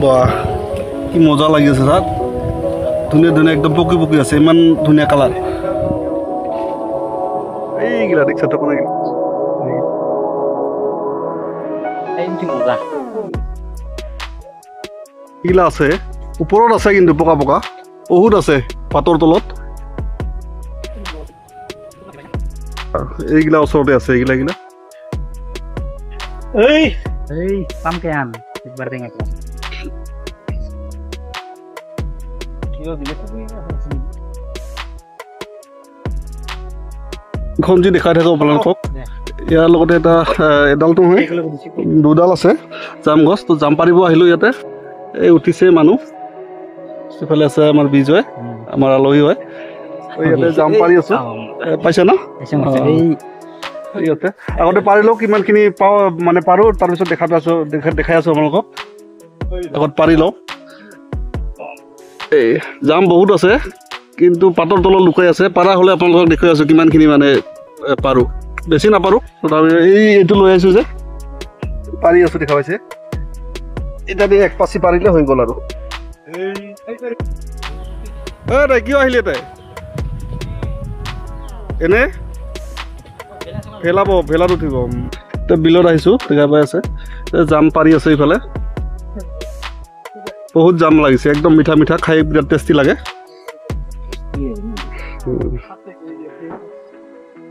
বাহ কি মজা লাগি আছে তাত ধুনীয়া ধুনীয়া একদম পকি পকি আছে ইমান ধুনীয়া কালাৰ এইগিলা দেখিছা তো কোনে এইগিলা আছে ওপৰত আছে কিন্তু পকা পকা বহুত আছে পাতৰ তলত এইগিলা ওচৰতে আছে এইগিলা এইগিলা এই পাম কে আন একবাৰ দেখ খন যি দেখাই থাকো আপোনালোকক ইয়াৰ লগতে এটা এডালটো হয় দুডাল আছে জাম গছ তো জাম পাৰিব আহিলো ইয়াতে এই উঠিছে মানুহ সিফালে আছে আমাৰ বিজয় আমাৰ আলহী হয় ইয়াতে জাম পাৰি আছো পাইছে ন ইয়াতে আগতে পাৰিলেও কিমানখিনি পাওঁ মানে পাৰোঁ তাৰপিছত দেখাই আছো আপোনালোকক আগত পাৰি লওঁ এই জাম বহুত আছে কিন্তু পাতৰ তলত লুকাই আছে পাৰা হ'লে আপোনালোকক দেখুৱাই আছো কিমানখিনি মানে পাৰোঁ বেছি নাপাৰোঁ তথাপি এইটো লৈ আহিছোঁ যে পাৰি আছো দেখা পাইছে এতিয়া দি এক পাচি পাৰিলে হৈ গ'ল আৰু তাই কিয় আহিলে তাই এনে ভেলাত উঠিব এতিয়া বিলত আহিছোঁ দেখা পাই আছে জাম পাৰি আছে এইফালে বহুত জাম লাগিছে একদম মিঠা মিঠা খাই বিৰাট টেষ্টি লাগে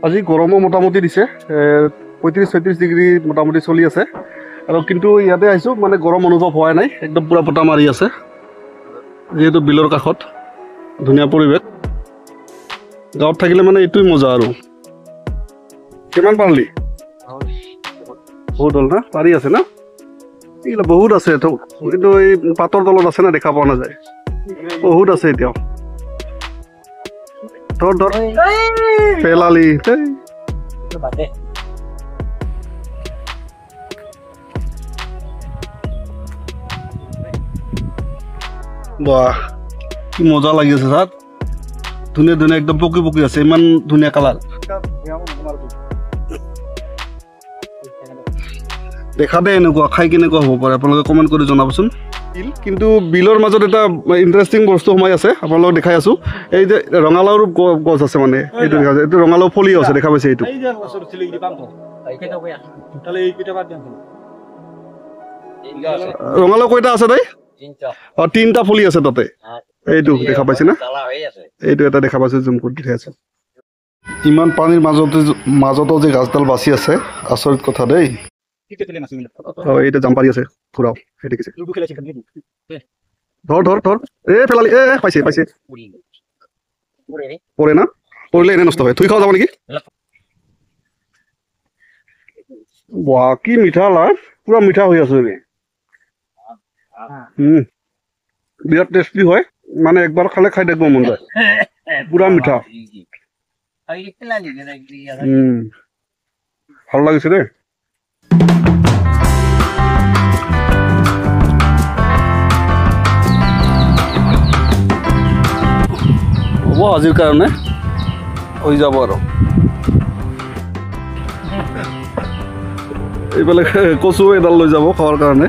আজি গৰমো মোটামুটি দিছে 35-36 ডিগ্ৰী মোটামুটি চলি আছে আৰু কিন্তু ইয়াতে আহিছোঁ মানে গৰম অনুভৱ হোৱা নাই একদম পুৰা বতাহ মাৰি আছে যিহেতু বিলৰ কাষত ধুনীয়া পৰিৱেশ গাঁৱত থাকিলে মানে এইটোৱেই মজা আৰু কিমান পাৰিলি বহুত হ'ল না পাৰি আছে না এইগিলা বহুত আছে কিন্তু এই পাতৰ তলত আছে না দেখা পোৱা নাযায় বহুত আছে এতিয়াও ধৰ ধৰ পেলালি বাহ কি মজা লাগি আছে তাত ধুনীয়া ধুনীয়া একদম পকি পকি আছে ইমান ধুনীয়া কালাৰ দেখাতে এনেকুৱা খাই কেনেকুৱা হ'ব পাৰে আপোনালোকে কমেণ্ট কৰি জনাবচোন কিন্তু বিলৰ মাজত এটা ইণ্টাৰেষ্টিং বস্তু সোমাই আছে আপোনালোকক দেখাই আছোঁ এই যে ৰঙালাওৰ গছ আছে মানে এইটো দেখা যায় এইটো ৰঙালাও ফলি আছে দেখা পাইছে এইটো ৰঙালাও কেইটা আছে তাই তিনিটা ফলি আছে তাতে এইটো দেখা পাইছে না এইটো এটা দেখা পাইছে জুম কৰি দেখাই আছে ইমান পানীৰ মাজতো যে গাছডাল বাচি আছে আচৰিত কথা দেই এইটা জাম পাৰি আছে ফুৰাও সেই দেখিছে ধৰ ধৰ ধৰ পেলালি পাইছে পাইছে পৰে না পৰিলে এনে নষ্ট হয় থুই খাওয়া যাব নেকি বাহ কি মিঠা লাভ পুৰা মিঠা হৈ আছে বিৰাট টেষ্টি হয় মানে একবাৰ খালে খাই থাকিব মন যায় পুৰা মিঠা ভাল লাগিছে দেই হ'ব আজিৰ কাৰণে হৈ যাব আৰু এইফালে কচু এডাল লৈ যাব খাৱাৰ কাৰণে